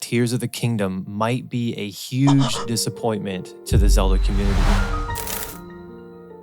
Tears of the Kingdom might be a huge disappointment to the Zelda community.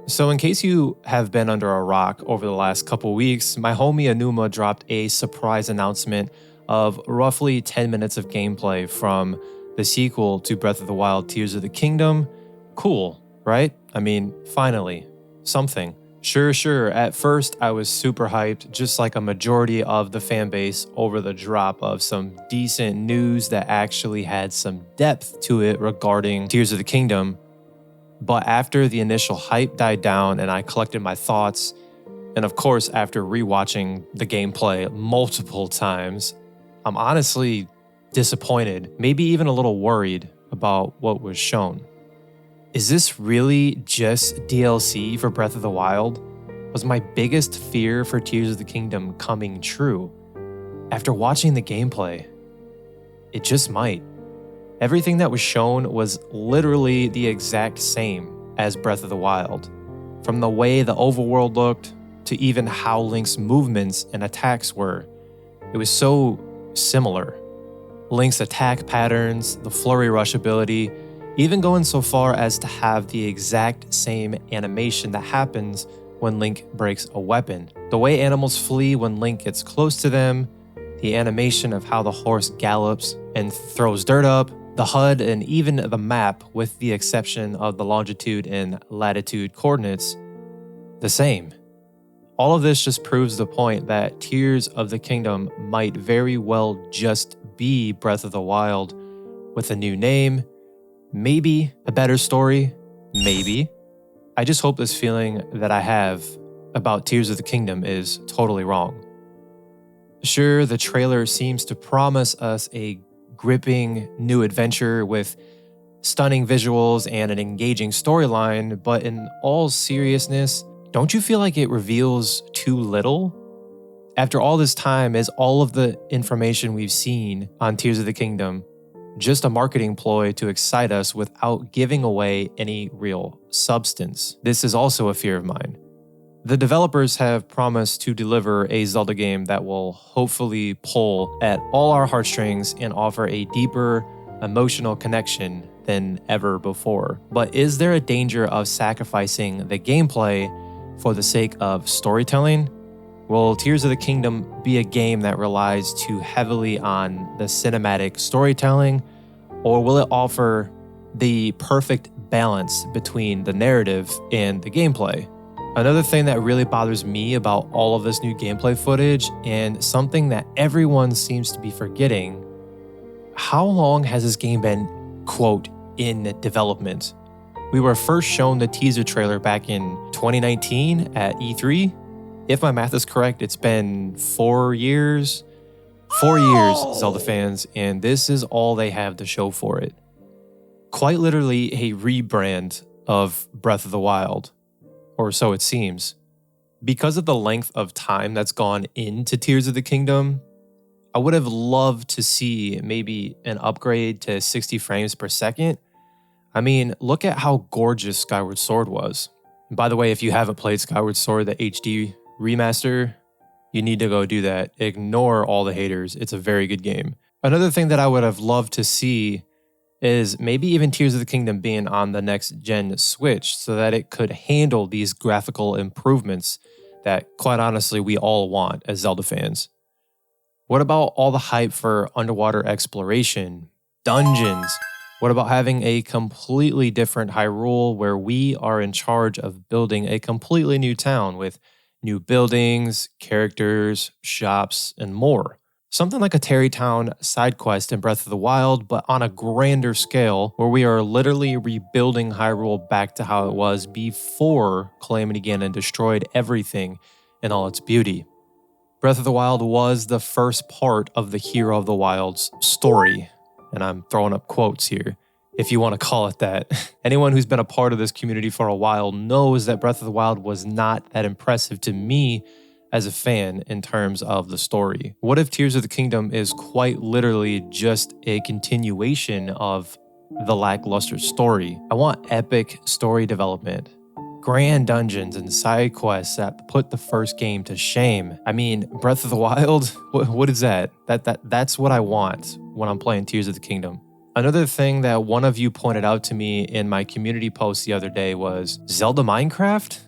So in case you have been under a rock over the last couple weeks, my homie Anuma dropped a surprise announcement of roughly 10 minutes of gameplay from the sequel to Breath of the Wild Tears of the Kingdom. Cool, right? I mean, finally, something. Sure, at first I was super hyped, just like a majority of the fan base, over the drop of some decent news that actually had some depth to it regarding Tears of the Kingdom. But after the initial hype died down and I collected my thoughts, and of course after rewatching the gameplay multiple times, I'm honestly disappointed, maybe even a little worried about what was shown. Is this really just DLC for Breath of the Wild? Was my biggest fear for Tears of the Kingdom coming true? After watching the gameplay, it just might. Everything that was shown was literally the exact same as Breath of the Wild. From the way the overworld looked, to even how Link's movements and attacks were. It was so similar. Link's attack patterns, the flurry rush ability, even going so far as to have the exact same animation that happens when Link breaks a weapon. The way animals flee when Link gets close to them, the animation of how the horse gallops and throws dirt up, the HUD and even the map, with the exception of the longitude and latitude coordinates, the same. All of this just proves the point that Tears of the Kingdom might very well just be Breath of the Wild with a new name, maybe a better story, maybe. I just hope this feeling that I have about Tears of the Kingdom is totally wrong. Sure, the trailer seems to promise us a gripping new adventure with stunning visuals and an engaging storyline, but in all seriousness, don't you feel like it reveals too little? After all this time, is all of the information we've seen on Tears of the Kingdom just a marketing ploy to excite us without giving away any real substance? This is also a fear of mine. The developers have promised to deliver a Zelda game that will hopefully pull at all our heartstrings and offer a deeper emotional connection than ever before. But is there a danger of sacrificing the gameplay for the sake of storytelling? Will Tears of the Kingdom be a game that relies too heavily on the cinematic storytelling, or will it offer the perfect balance between the narrative and the gameplay? Another thing that really bothers me about all of this new gameplay footage, and something that everyone seems to be forgetting, how long has this game been, quote, in development? We were first shown the teaser trailer back in 2019 at E3. If my math is correct, it's been 4 years. 4 years, Zelda fans, and this is all they have to show for it. Quite literally a rebrand of Breath of the Wild. Or so it seems. Because of the length of time that's gone into Tears of the Kingdom, I would have loved to see maybe an upgrade to 60 frames per second. I mean, look at how gorgeous Skyward Sword was. And by the way, if you haven't played Skyward Sword, the HD remaster, you need to go do that. Ignore all the haters. It's a very good game. Another thing that I would have loved to see is maybe even Tears of the Kingdom being on the next gen Switch so that it could handle these graphical improvements that, quite honestly, we all want as Zelda fans. What about all the hype for underwater exploration, dungeons? What about having a completely different Hyrule where we are in charge of building a completely new town with new buildings, characters, shops, and more? Something like a Terrytown side quest in Breath of the Wild, but on a grander scale, where we are literally rebuilding Hyrule back to how it was before Calamity Ganon destroyed everything in all its beauty. Breath of the Wild was the first part of the Hero of the Wild's story, and I'm throwing up quotes here, if you want to call it that. Anyone who's been a part of this community for a while knows that Breath of the Wild was not that impressive to me as a fan in terms of the story. What if Tears of the Kingdom is quite literally just a continuation of the lackluster story? I want epic story development, grand dungeons and side quests that put the first game to shame. I mean, Breath of the Wild, what is that? That's what I want when I'm playing Tears of the Kingdom. Another thing that one of you pointed out to me in my community post the other day was Zelda Minecraft?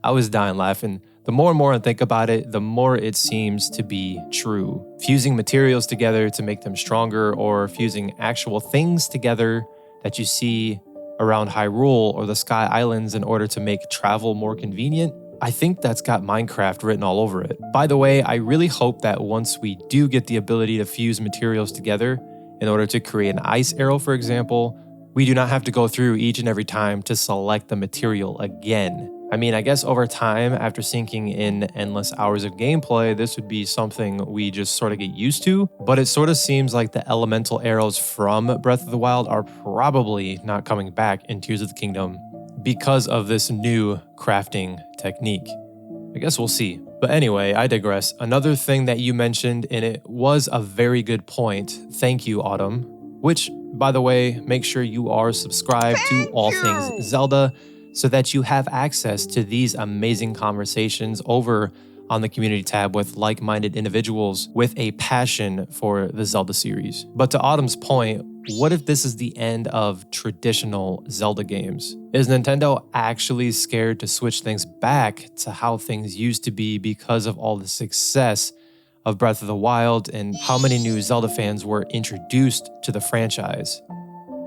I was dying laughing. The more and more I think about it, the more it seems to be true. Fusing materials together to make them stronger, or fusing actual things together that you see around Hyrule or the Sky Islands in order to make travel more convenient. I think that's got Minecraft written all over it. By the way, I really hope that once we do get the ability to fuse materials together, in order to create an ice arrow, for example, we do not have to go through each and every time to select the material again. I mean, I guess over time, after sinking in endless hours of gameplay, this would be something we just sort of get used to, but it sort of seems like the elemental arrows from Breath of the Wild are probably not coming back in Tears of the Kingdom because of this new crafting technique. I guess we'll see. But anyway, I digress. Another thing that you mentioned, and it was a very good point. Thank you, Autumn. Which, by the way, make sure you are subscribed to All Things Zelda so that you have access to these amazing conversations over on the community tab with like-minded individuals with a passion for the Zelda series. But to Autumn's point, what if this is the end of traditional Zelda games? Is Nintendo actually scared to switch things back to how things used to be because of all the success of Breath of the Wild and how many new Zelda fans were introduced to the franchise?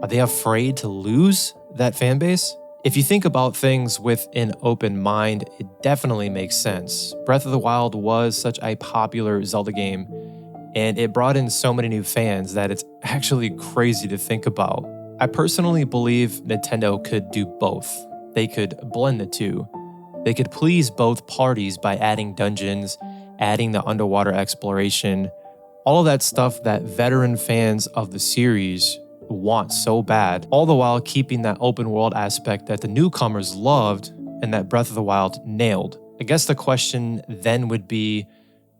Are they afraid to lose that fan base? If you think about things with an open mind, it definitely makes sense. Breath of the Wild was such a popular Zelda game, and it brought in so many new fans that it's actually crazy to think about. I personally believe Nintendo could do both. They could blend the two. They could please both parties by adding dungeons, adding the underwater exploration, all of that stuff that veteran fans of the series want so bad, all the while keeping that open world aspect that the newcomers loved and that Breath of the Wild nailed. I guess the question then would be,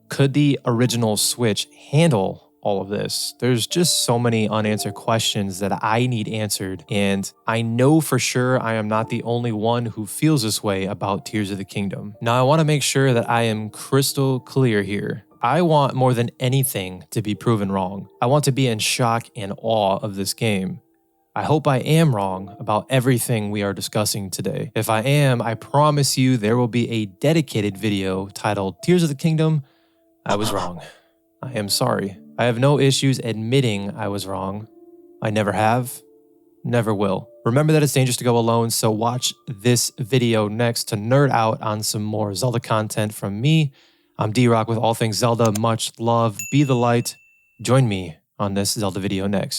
could the original Switch handle all of this? There's just so many unanswered questions that I need answered, and I know for sure I am not the only one who feels this way about Tears of the Kingdom. Now, I want to make sure that I am crystal clear here. I want more than anything to be proven wrong. I want to be in shock and awe of this game. I hope I am wrong about everything we are discussing today. If I am, I promise you there will be a dedicated video titled Tears of the Kingdom, I was wrong. I am sorry. I have no issues admitting I was wrong. I never have, never will. Remember that it's dangerous to go alone, so watch this video next to nerd out on some more Zelda content from me. I'm D-Rock with All Things Zelda. Much love. Be the light. Join me on this Zelda video next.